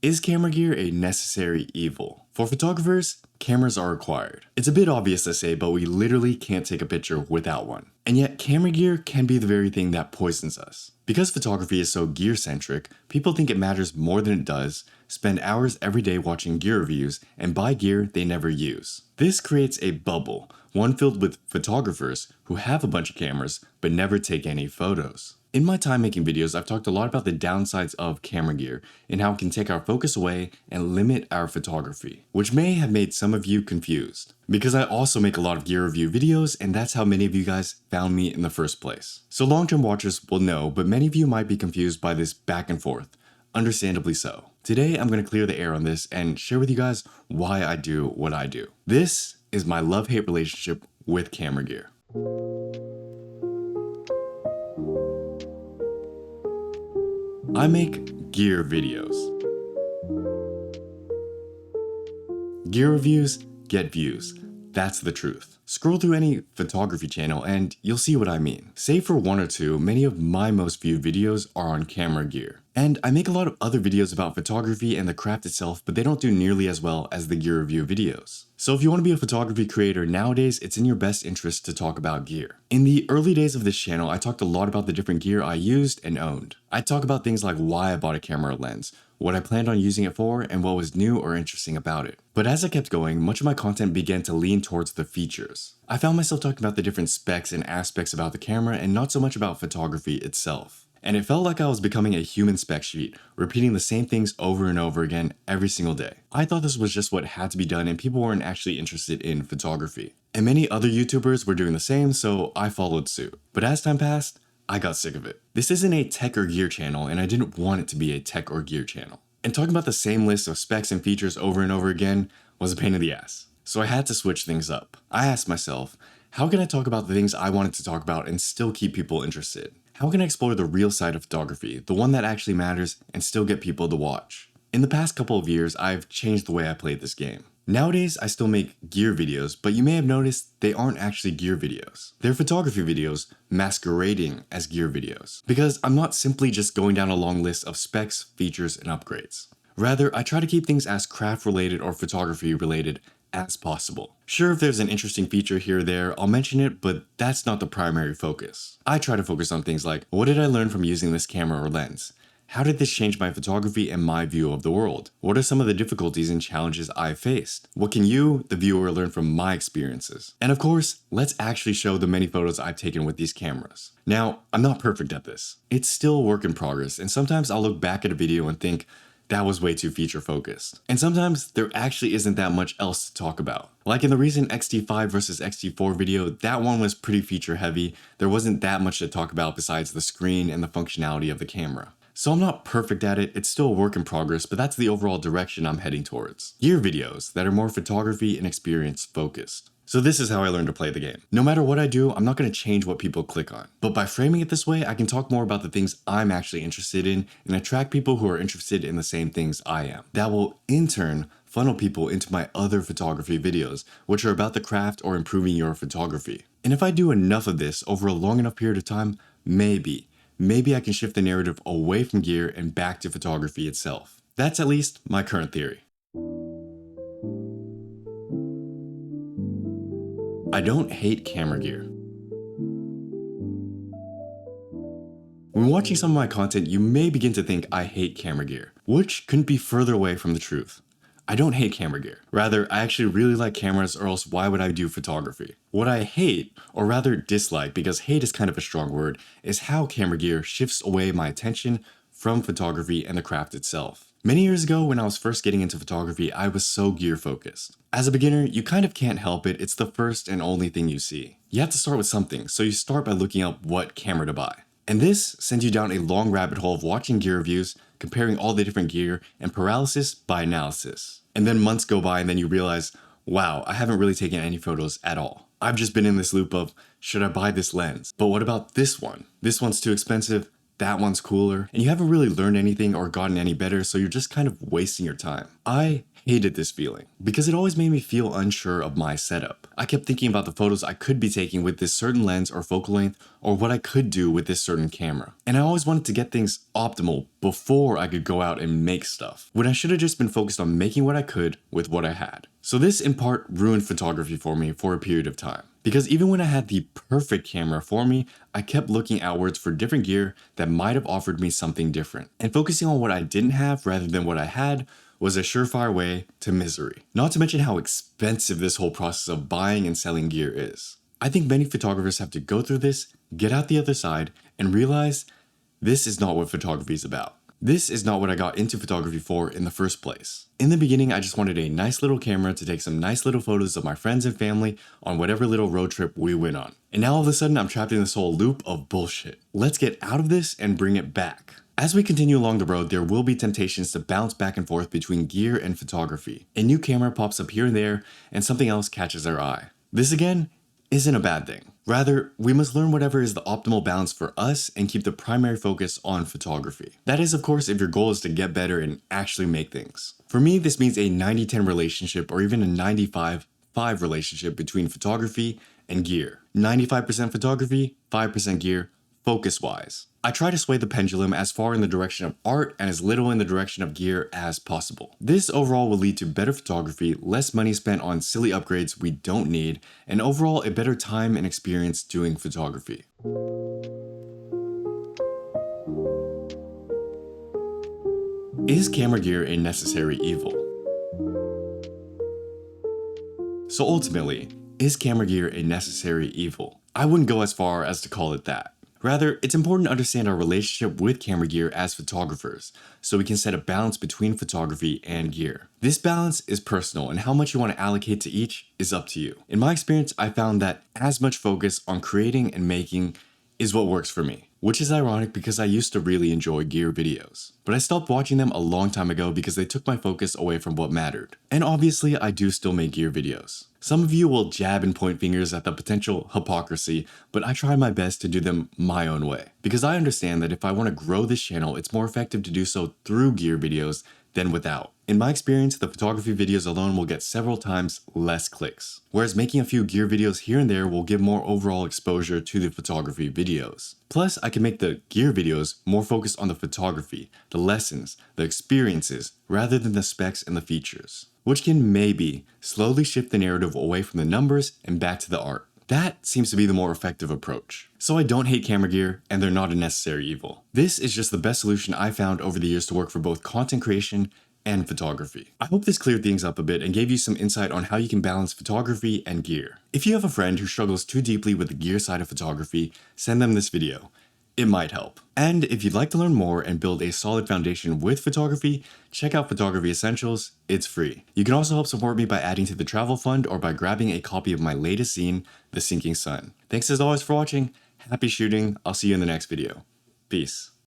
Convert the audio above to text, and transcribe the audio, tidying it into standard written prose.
Is camera gear a necessary evil? For photographers, cameras are required. It's a bit obvious to say, but we literally can't take a picture without one. And yet, camera gear can be the very thing that poisons us. Because photography is so gear-centric, people think it matters more than it does, spend hours every day watching gear reviews, and buy gear they never use. This creates a bubble, one filled with photographers who have a bunch of cameras but never take any photos. In my time making videos, I've talked a lot about the downsides of camera gear and how it can take our focus away and limit our photography, which may have made some of you confused. Because I also make a lot of gear review videos, and that's how many of you guys found me in the first place. So long-term watchers will know, but many of you might be confused by this back and forth. Understandably so. Today, I'm going to clear the air on this and share with you guys why I do what I do. This is my love-hate relationship with camera gear. I make gear videos. Gear reviews get views. That's the truth. Scroll through any photography channel and you'll see what I mean. Save for one or two, many of my most viewed videos are on camera gear. And I make a lot of other videos about photography and the craft itself, but they don't do nearly as well as the gear review videos. So if you want to be a photography creator nowadays, it's in your best interest to talk about gear. In the early days of this channel, I talked a lot about the different gear I used and owned. I talk about things like why I bought a camera lens, what I planned on using it for, and what was new or interesting about it. But as I kept going, much of my content began to lean towards the features. I found myself talking about the different specs and aspects about the camera and not so much about photography itself. And it felt like I was becoming a human spec sheet, repeating the same things over and over again every single day. I thought this was just what had to be done and people weren't actually interested in photography. And many other YouTubers were doing the same, so I followed suit. But as time passed, I got sick of it. This isn't a tech or gear channel, and I didn't want it to be a tech or gear channel. And talking about the same list of specs and features over and over again was a pain in the ass. So I had to switch things up. I asked myself, how can I talk about the things I wanted to talk about and still keep people interested? How can I explore the real side of photography, the one that actually matters, and still get people to watch? In the past couple of years, I've changed the way I played this game. Nowadays, I still make gear videos, but you may have noticed they aren't actually gear videos. They're photography videos masquerading as gear videos. Because I'm not simply just going down a long list of specs, features, and upgrades. Rather, I try to keep things as craft-related or photography-related as possible. Sure, if there's an interesting feature here or there, I'll mention it, but that's not the primary focus. I try to focus on things like, what did I learn from using this camera or lens? How did this change my photography and my view of the world? What are some of the difficulties and challenges I've faced? What can you, the viewer, learn from my experiences? And of course, let's actually show the many photos I've taken with these cameras. Now, I'm not perfect at this. It's still a work in progress, and sometimes I'll look back at a video and think, that was way too feature focused. And sometimes there actually isn't that much else to talk about. Like in the recent X-T5 versus X-T4 video, that one was pretty feature heavy. There wasn't that much to talk about besides the screen and the functionality of the camera. So I'm not perfect at it, it's still a work in progress, but that's the overall direction I'm heading towards. Gear videos that are more photography and experience focused. So this is how I learned to play the game. No matter what I do, I'm not going to change what people click on. But by framing it this way, I can talk more about the things I'm actually interested in and attract people who are interested in the same things I am. That will, in turn, funnel people into my other photography videos, which are about the craft or improving your photography. And if I do enough of this over a long enough period of time, maybe I can shift the narrative away from gear and back to photography itself. That's at least my current theory. I don't hate camera gear. When watching some of my content, you may begin to think I hate camera gear, which couldn't be further away from the truth. I don't hate camera gear. Rather, I actually really like cameras, or else why would I do photography? What I hate, or rather dislike, because hate is kind of a strong word, is how camera gear shifts away my attention from photography and the craft itself. Many years ago, when I was first getting into photography, I was so gear focused. As a beginner, you kind of can't help it, it's the first and only thing you see. You have to start with something, so you start by looking up what camera to buy. And this sends you down a long rabbit hole of watching gear reviews, comparing all the different gear, and paralysis by analysis. And then months go by and then you realize, wow, I haven't really taken any photos at all. I've just been in this loop of, should I buy this lens? But what about this one? This one's too expensive. That one's cooler, and you haven't really learned anything or gotten any better, so you're just kind of wasting your time. I hated this feeling because it always made me feel unsure of my setup. I kept thinking about the photos I could be taking with this certain lens or focal length, or what I could do with this certain camera. And I always wanted to get things optimal before I could go out and make stuff, when I should have just been focused on making what I could with what I had. So this in part ruined photography for me for a period of time. Because even when I had the perfect camera for me, I kept looking outwards for different gear that might have offered me something different. And focusing on what I didn't have rather than what I had was a surefire way to misery. Not to mention how expensive this whole process of buying and selling gear is. I think many photographers have to go through this, get out the other side, and realize this is not what photography is about. This is not what I got into photography for in the first place. In the beginning, I just wanted a nice little camera to take some nice little photos of my friends and family on whatever little road trip we went on. And now all of a sudden, I'm trapped in this whole loop of bullshit. Let's get out of this and bring it back. As we continue along the road, there will be temptations to bounce back and forth between gear and photography. A new camera pops up here and there, and something else catches our eye. This again isn't a bad thing. Rather, we must learn whatever is the optimal balance for us and keep the primary focus on photography. That is, of course, if your goal is to get better and actually make things. For me, this means a 90-10 relationship or even a 95-5 relationship between photography and gear. 95% photography, 5% gear, focus-wise. I try to sway the pendulum as far in the direction of art and as little in the direction of gear as possible. This overall will lead to better photography, less money spent on silly upgrades we don't need, and overall a better time and experience doing photography. Is camera gear a necessary evil? So ultimately, is camera gear a necessary evil? I wouldn't go as far as to call it that. Rather, it's important to understand our relationship with camera gear as photographers, so we can set a balance between photography and gear. This balance is personal, and how much you want to allocate to each is up to you. In my experience, I found that as much focus on creating and making is what works for me, which is ironic because I used to really enjoy gear videos. But I stopped watching them a long time ago because they took my focus away from what mattered. And obviously, I do still make gear videos. Some of you will jab and point fingers at the potential hypocrisy, but I try my best to do them my own way. Because I understand that if I want to grow this channel, it's more effective to do so through gear videos than without. In my experience, the photography videos alone will get several times less clicks, whereas making a few gear videos here and there will give more overall exposure to the photography videos. Plus, I can make the gear videos more focused on the photography, the lessons, the experiences, rather than the specs and the features, which can maybe slowly shift the narrative away from the numbers and back to the art. That seems to be the more effective approach. So I don't hate camera gear, and they're not a necessary evil. This is just the best solution I found over the years to work for both content creation and photography. I hope this cleared things up a bit and gave you some insight on how you can balance photography and gear. If you have a friend who struggles too deeply with the gear side of photography, send them this video. It might help. And if you'd like to learn more and build a solid foundation with photography, check out Photography Essentials. It's free. You can also help support me by adding to the travel fund or by grabbing a copy of my latest zine, The Sinking Sun. Thanks as always for watching. Happy shooting. I'll see you in the next video. Peace.